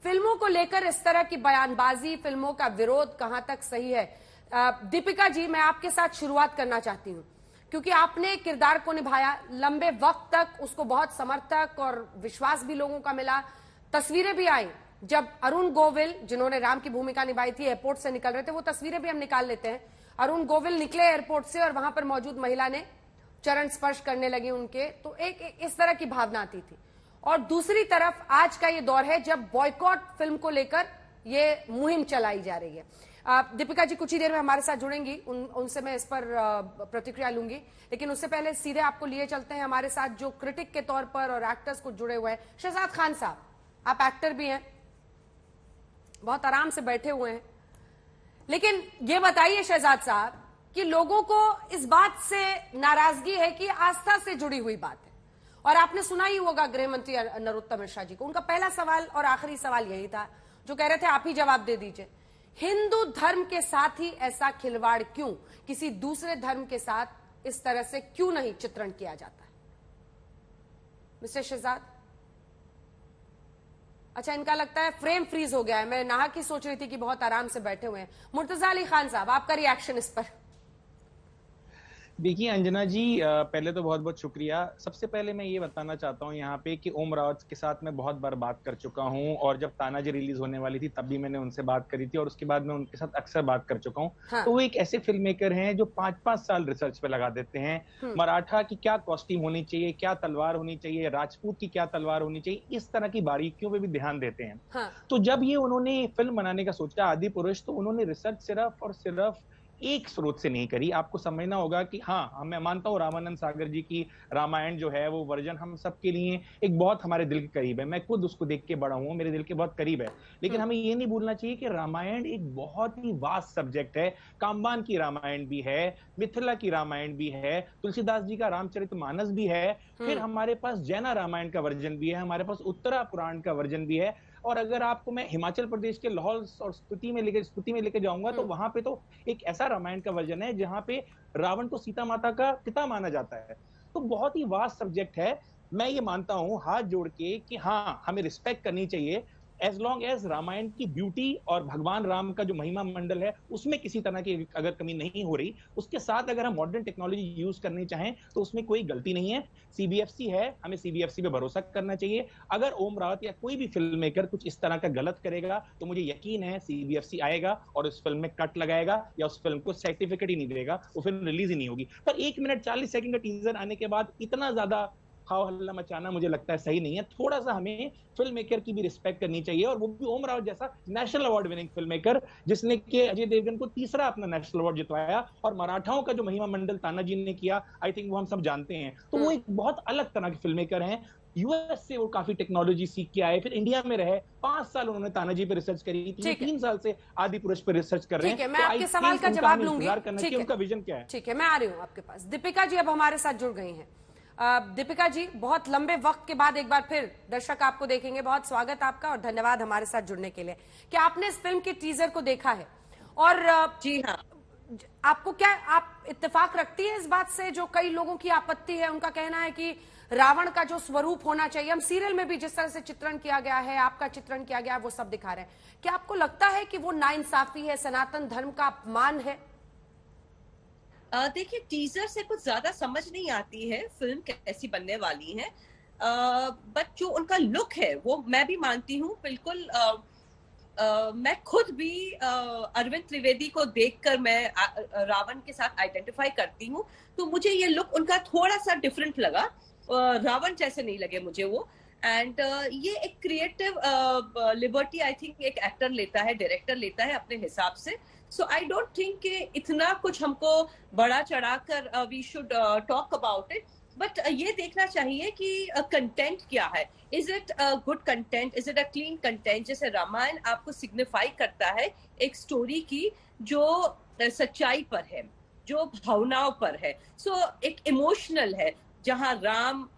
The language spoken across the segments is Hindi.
फिल्मों को लेकर इस तरह की बयानबाजी, फिल्मों का विरोध कहां तक सही है? दीपिका जी, मैं आपके साथ शुरुआत करना चाहती हूं, क्योंकि आपने किरदार को निभाया लंबे वक्त तक, उसको बहुत समर्थक और विश्वास भी लोगों का मिला। तस्वीरें भी आई जब अरुण गोविल, जिन्होंने राम की भूमिका निभाई थी, एयरपोर्ट से निकल रहे थे। वो तस्वीरें भी हम निकाल लेते हैं। अरुण गोविल निकले एयरपोर्ट से और वहां पर मौजूद महिला ने चरण स्पर्श करने लगी उनके, तो एक इस तरह की भावना आती थी। और दूसरी तरफ आज का ये दौर है जब बॉयकॉट फिल्म को लेकर ये मुहिम चलाई जा रही है। दीपिका जी कुछ ही देर में हमारे साथ जुड़ेंगी, उनसे मैं इस पर प्रतिक्रिया लूंगी, लेकिन उससे पहले सीधे आपको लिए चलते हैं हमारे साथ जो क्रिटिक के तौर पर और एक्टर्स को जुड़े हुए हैं। शहजाद खान साहब, आप एक्टर भी हैं, बहुत आराम से बैठे हुए हैं, लेकिन ये बताइए शहजाद साहब कि लोगों को इस बात से नाराजगी है कि आस्था से जुड़ी हुई बात है, और आपने सुना ही होगा गृह मंत्री नरोत्तम मिश्रा जी को, उनका पहला सवाल और आखिरी सवाल यही था, जो कह रहे थे आप ही जवाब दे दीजिए, हिंदू धर्म के साथ ही ऐसा खिलवाड़ क्यों, किसी दूसरे धर्म के साथ इस तरह से क्यों नहीं चित्रण किया जाता है? मिस्टर शहजाद, अच्छा, इनका लगता है फ्रेम फ्रीज हो गया है। मैं नाहक ही सोच रही थी कि बहुत आराम से बैठे हुए हैं। मुर्तजा अली खान साहब, आपका रिएक्शन इस पर? देखिए अंजना जी, पहले तो बहुत बहुत शुक्रिया। सबसे पहले मैं ये बताना चाहता हूँ यहाँ पे कि ओम रावत के साथ मैं बहुत बार बात कर चुका हूँ, और जब तानाजी रिलीज होने वाली थी तब भी मैंने उनसे बात करी थी, और उसके बाद मैं उनके साथ अक्सर बात कर चुका हूँ। हाँ। तो वो एक ऐसे फिल्म मेकर हैं जो 5-5 साल रिसर्च पे लगा देते हैं। मराठा की क्या कॉस्ट्यूम होनी चाहिए, क्या तलवार होनी चाहिए, राजपूत की क्या तलवार होनी चाहिए, इस तरह की बारीकियों पे भी ध्यान देते हैं। हाँ। तो जब ये उन्होंने फिल्म बनाने का सोचा आदि पुरुष, तो उन्होंने रिसर्च सिर्फ और सिर्फ एक स्रोत से नहीं करी। आपको समझना होगा कि हाँ, मैं मानता हूँ रामानंद सागर जी की रामायण जो है वो वर्जन हम सबके लिए एक बहुत हमारे दिल के करीब है। मैं खुद उसको देख के बड़ा हूँ, मेरे दिल के बहुत करीब है। लेकिन हमें ये नहीं भूलना चाहिए कि रामायण एक बहुत ही वास्ट सब्जेक्ट है। काम्बान की रामायण भी है, मिथिला की रामायण भी है, तुलसीदास जी का रामचरितमानस भी है, फिर हमारे पास जैना रामायण का वर्जन भी है, हमारे पास उत्तरा पुराण का वर्जन भी है। और अगर आपको मैं हिमाचल प्रदेश के लाहौल और स्पीति में लेके जाऊंगा, तो वहां पे तो एक ऐसा रामायण का वर्जन है जहां पे रावण को सीता माता का पिता माना जाता है। तो बहुत ही वास्ट सब्जेक्ट है। मैं ये मानता हूं हाथ जोड़ के कि हाँ, हमें रिस्पेक्ट करनी चाहिए एज लॉन्ग एज रामायण की ब्यूटी और भगवान राम का जो महिमा मंडल है उसमें किसी तरह की अगर कमी नहीं हो रही, उसके साथ अगर हम मॉडर्न टेक्नोलॉजी यूज करनी चाहें तो उसमें कोई गलती नहीं है। सीबीएफसी है, हमें सीबीएफसी पे भरोसा करना चाहिए। अगर ओम रावत या कोई भी फिल्म मेकर कुछ इस तरह का गलत करेगा तो मुझे यकीन है सीबीएफसी आएगा और उस फिल्म में कट लगाएगा या उस फिल्म को सर्टिफिकेट ही नहीं देगा, वो फिल्म रिलीज ही नहीं होगी। पर 1 मिनट 40 सेकंड का टीजर आने के बाद इतना ज्यादा खाओ हल्ला मचाना मुझे लगता है सही नहीं है। थोड़ा सा हमें फिल्म मेकर की भी रिस्पेक्ट करनी चाहिए, और वो भी ओम रावत जैसा national award winning film maker, जिसने के अजय देवगन को तीसरा अपना नेशनल अवार्ड जितवाया, और मराठाओं का जो महिमा मंडल तानाजी ने किया, आई थिंक वो हम सब जानते हैं। तो वो एक बहुत अलग तरह के फिल्म मेकर हैं। यूएस से वो काफी टेक्नोलॉजी सीख के आए, फिर इंडिया में रहे, 5 साल उन्होंने तानाजी पे रिसर्च करी थी, 3 साल से आदि पुरुष पे रिसर्च कर रहे हैं। मैं आपके सवाल का जवाब लूंगी। उनका विजन क्या है? ठीक है, मैं आ रही हूँ आपके पास। दीपिका जी अब हमारे साथ जुड़ गई हैं। दीपिका जी, बहुत लंबे वक्त के बाद एक बार फिर दर्शक आपको देखेंगे, बहुत स्वागत आपका और धन्यवाद हमारे साथ जुड़ने के लिए। क्या आपने इस फिल्म के टीजर को देखा है? और जी हाँ, आपको क्या, आप इत्तेफाक रखती है इस बात से जो कई लोगों की आपत्ति है? उनका कहना है कि रावण का जो स्वरूप होना चाहिए, हम सीरियल में भी जिस तरह से चित्रण किया गया है, आपका चित्रण किया गया है, वो सब दिखा रहे हैं। क्या आपको लगता है कि वो नाइंसाफी है, सनातन धर्म का अपमान है? देखिए, टीजर से कुछ ज्यादा समझ नहीं आती है फिल्म कैसी बनने वाली है, बट जो उनका लुक है वो मैं भी मानती हूँ बिल्कुल। मैं खुद भी अरविंद त्रिवेदी को देखकर मैं रावण के साथ आइडेंटिफाई करती हूँ, तो मुझे ये लुक उनका थोड़ा सा डिफरेंट लगा। रावण जैसे नहीं लगे मुझे वो। एंड ये एक क्रिएटिव लिबर्टी आई थिंक एक एक्टर लेता है, डायरेक्टर लेता है अपने हिसाब से। सो आई डोंट थिंक कि इतना कुछ हमको बड़ा चढ़ाकर we should talk about it, but ये देखना चाहिए कि कंटेंट क्या है। Is it good content, is it a clean content? जैसे रामायण आपको सिग्निफाई करता है एक स्टोरी की जो सच्चाई पर है, जो भावनाओं पर है। सो एक इमोशनल है, जहां राम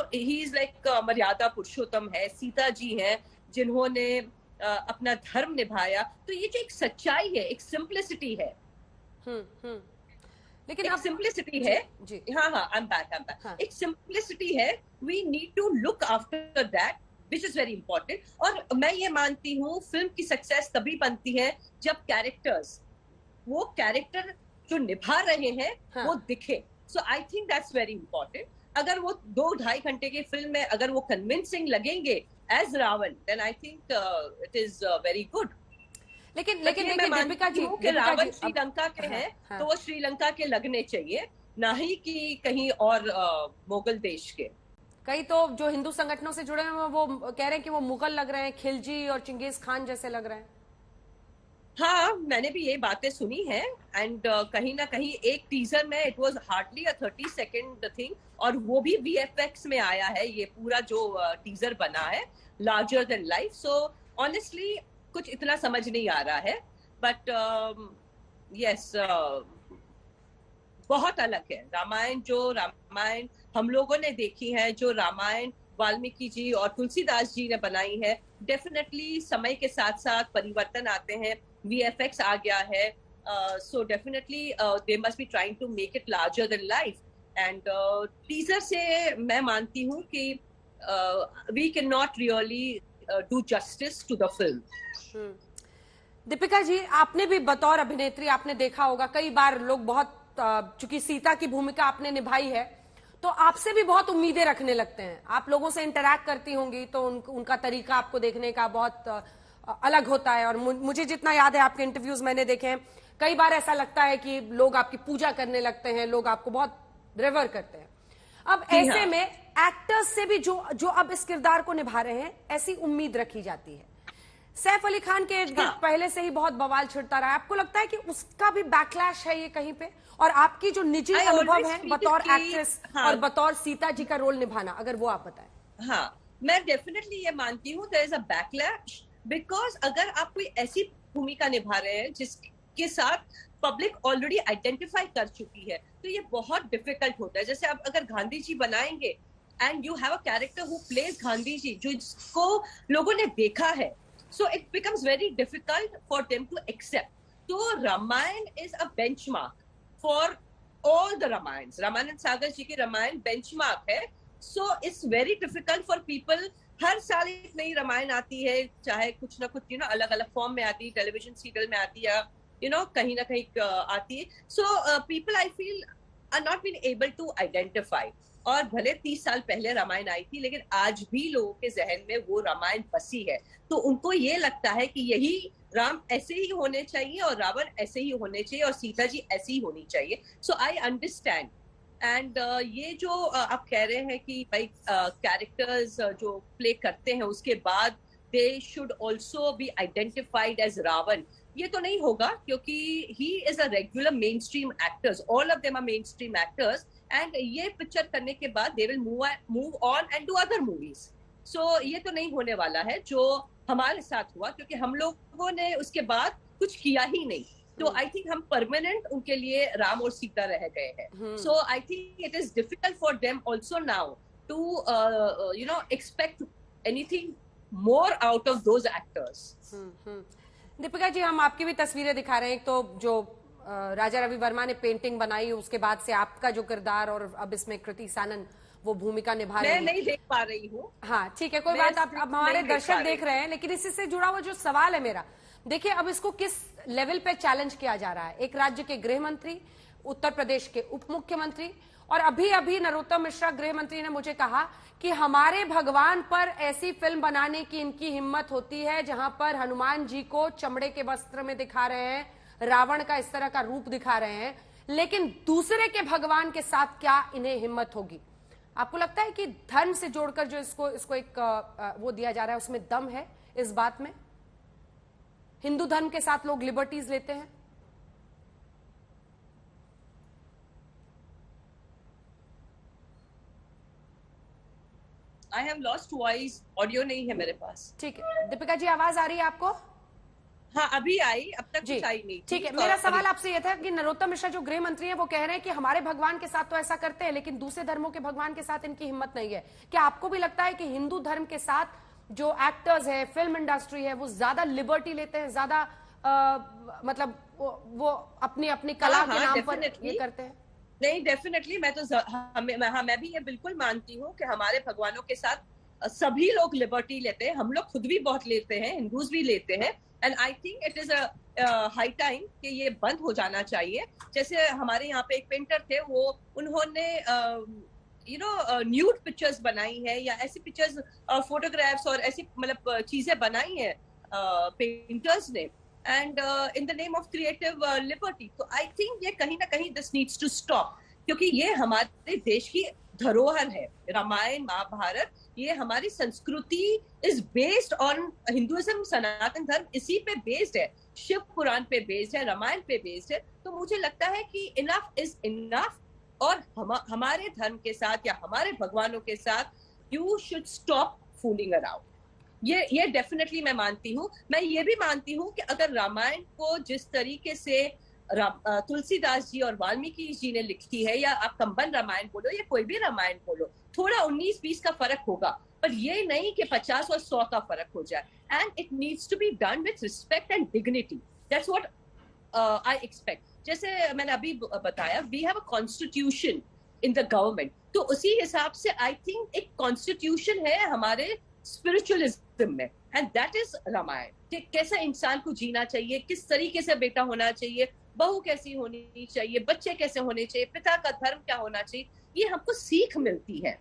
ही इज लाइक मर्यादा पुरुषोत्तम है, सीता जी हैं जिन्होंने अपना धर्म निभाया। तो ये जो एक सच्चाई है, एक सिंप्लिसिटी है, लेकिन एक सिंप्लिसिटी है। हाँ, आई एम बैक। एक सिंप्लिसिटी है, we need to look after that. Which is very important. और मैं ये मानती हूँ फिल्म की सक्सेस तभी बनती है जब कैरेक्टर्स, वो कैरेक्टर जो निभा रहे हैं हाँ. वो दिखे। So I think that's very important. अगर वो 2-2.5 घंटे की फिल्म में अगर वो कन्विंसिंग लगेंगे as Ravan, then I think it is very good. लेकिन देखिए दीपिका जी, कि रावण श्रीलंका के हैं हाँ. तो वो श्रीलंका के लगने चाहिए, ना ही कि कहीं और मुगल देश के। कई तो जो हिंदू संगठनों से जुड़े हैं वो कह रहे हैं कि वो मुगल लग रहे हैं, खिलजी और चिंगेज खान जैसे लग रहे हैं। हाँ, मैंने भी ये बातें सुनी है। एंड कहीं ना कहीं एक टीजर में it was hardly a 30 second thing, और वो भी वीएफएक्स में आया है। ये पूरा जो टीजर बना है larger than life. So honestly कुछ इतना समझ नहीं आ रहा है, बट यस बहुत अलग है। रामायण हम लोगों ने देखी है, जो रामायण वाल्मीकि जी और तुलसीदास जी ने बनाई है, डेफिनेटली समय के साथ साथ परिवर्तन आते हैं, वीएफएक्स आ गया है। So definitely they must be trying to make it larger than life. And teaser से मैं मानती हूँ कि we can not really do justice to the film. Deepika ji, आपने भी बतौर अभिनेत्री आपने देखा होगा कई बार लोग बहुत, चूंकि सीता की भूमिका आपने निभाई है तो आपसे भी बहुत उम्मीदें रखने लगते हैं। आप लोगों से इंटरैक्ट करती होंगी तो उनका तरीका आपको देखने का बहुत अलग होता है। और मुझे जितना याद है आपके इंटरव्यूज मैंने देखे हैं, कई बार ऐसा लगता है कि लोग आपकी पूजा करने लगते हैं, लोग आपको बहुत रेवर करते हैं। अब ऐसे में एक्टर्स से भी जो अब इस किरदार को निभा रहे हैं, ऐसी उम्मीद रखी जाती है। सैफ अली खान के इर्द गिर्द पहले से ही बहुत बवाल छिड़ता रहा है। आपको लगता है कि उसका भी बैकलैश है ये कहीं पे? और आपकी जो निजी अनुभव है बतौर एक्ट्रेस और बतौर सीता जी का रोल निभाना, अगर वो आप बताएं। हाँ, मैं डेफिनेटली ये मानती हूँ there is a backlash, because अगर आप कोई ऐसी भूमिका निभा रहे हैं जिसके साथ पब्लिक ऑलरेडी आइडेंटिफाई कर चुकी है, तो ये बहुत डिफिकल्ट होता है। जैसे आप अगर गांधी जी बनाएंगे and you have a character who plays Gandhi ji, जिसको लोगों ने देखा है, so it becomes very difficult for them to accept. So Ramayana is a benchmark for all the Ramayans. Ramanand Sagar जी की रामायण benchmark है। So it's very difficult for people. हर साल एक नई रामायण आती है, चाहे कुछ ना कुछ अलग अलग फॉर्म में आती है, टेलीविजन सीरियल में आती है, कहीं ना कहीं आती है। So people I feel are not been able to identify. और भले 30 साल पहले रामायण आई थी, लेकिन आज भी लोगों के जहन में वो रामायण बसी है। तो उनको ये लगता है कि यही राम ऐसे ही होने चाहिए और रावण ऐसे ही होने चाहिए और सीता जी ऐसी ही होनी चाहिए। सो आई अंडरस्टैंड। एंड ये जो आप कह रहे हैं कि भाई कैरेक्टर्स जो प्ले करते हैं उसके बाद they should also be identified as Ravan, ये तो नहीं होगा, क्योंकि he is a regular mainstream actors, all of them are mainstream actors. And ये पिक्चर करने के बाद they will move on and do other movies. So ये तो नहीं होने वाला है जो हमारे साथ हुआ, क्योंकि हम लोगों ने उसके बाद कुछ किया ही नहीं। तो आई थिंक हम परमानेंट उनके लिए राम और सीता रह गए हैं। So I think it is difficult for them also now to expect anything more out of those actors. Deepika ji, हम आपकी भी तस्वीरें दिखा रहे हैं। तो जो राजा रवि वर्मा ने पेंटिंग बनाई, उसके बाद से आपका जो किरदार, और अब इसमें कृति सानन वो भूमिका निभा रही है। मैं नहीं देख पा रही हूँ। हाँ ठीक है, कोई बात, आप अब हमारे दर्शक देख रहे हैं। लेकिन इसी से जुड़ा हुआ जो सवाल है मेरा, देखिए अब इसको किस लेवल पे चैलेंज किया जा रहा है। एक राज्य के गृह मंत्री, उत्तर प्रदेश के उप मुख्यमंत्री, और अभी नरोत्तम मिश्रा गृह मंत्री ने मुझे कहा कि हमारे भगवान पर ऐसी फिल्म बनाने की इनकी हिम्मत होती है जहां पर हनुमान जी को चमड़े के वस्त्र में दिखा रहे हैं, रावण का इस तरह का रूप दिखा रहे हैं, लेकिन दूसरे के भगवान के साथ क्या इन्हें हिम्मत होगी। आपको लगता है कि धर्म से जोड़कर जो इसको एक वो दिया जा रहा है, उसमें दम है इस बात में? हिंदू धर्म के साथ लोग लिबर्टीज लेते हैं। I have lost voice, audio नहीं है मेरे पास। ठीक है दीपिका जी, आवाज आ रही है आपको? हाँ अभी आई, अब तक कुछ आई नहीं। ठीक है, मेरा सवाल आपसे यह था कि नरोत्तम मिश्रा जो गृह मंत्री हैं वो कह रहे हैं कि हमारे भगवान के साथ तो ऐसा करते हैं, लेकिन दूसरे धर्मों के भगवान के साथ इनकी हिम्मत नहीं है। क्या आपको भी लगता है कि हिंदू धर्म के साथ जो एक्टर्स है, फिल्म इंडस्ट्री है, वो ज्यादा लिबर्टी लेते हैं, ज्यादा मतलब वो अपनी अपनी कला के नाम पर ये करते हैं? नहीं, डेफिनेटली मैं तो मैं भी ये बिल्कुल मानती हूँ कि हमारे भगवानों के साथ सभी लोग लिबर्टी लेते हैं, हम लोग खुद भी बहुत लेते हैं, हिंदूज भी लेते हैं, and I think it is high time कि ये बंद हो जाना चाहिए। जैसे हमारे यहाँ पे एक पेंटर थे, वो उन्होंने न्यूड पिक्चर्स बनाई है, या ऐसी पिक्चर्स, फोटोग्राफ्स और ऐसी मतलब चीजें बनाई है पेंटर्स ने, and in the name of creative liberty. तो आई थिंक ये कहीं ना कहीं दिस नीड्स टू स्टॉप, क्योंकि ये हमारे देश की धरोहर है। रामायण, महाभारत, ये हमारी संस्कृति इज बेस्ड ऑन हिंदुइज्म, सनातन धर्म इसी पे बेस्ड है, शिव पुराण पे बेस्ड है, रामायण पे बेस्ड है। तो मुझे लगता है कि इनफ इज इनफ, और हमारे धर्म के साथ या हमारे भगवानों के साथ you should stop fooling around. ये डेफिनेटली मैं मानती हूँ। मैं ये भी मानती हूँ कि अगर रामायण को जिस तरीके से तुलसीदास जी और वाल्मीकि जी ने लिखी है, या आप कंबन रामायण बोलो या कोई भी रामायण बोलो, थोड़ा 19-20 का फर्क होगा, पर ये नहीं कि 50 और 100 का फर्क हो जाए। And it needs to be done with respect and dignity, that's what I expect. जैसे मैंने अभी बताया, we have a constitution in the government, तो उसी हिसाब से आई थिंक एक कॉन्स्टिट्यूशन है हमारे स्पिरिचुअलिज्म में, एंड दैट इज रामायण। कि कैसे इंसान को जीना चाहिए, किस तरीके से बेटा होना चाहिए, बहू कैसी होनी चाहिए, बच्चे कैसे होने चाहिए, पिता का धर्म क्या होना चाहिए, ये हमको सीख मिलती है।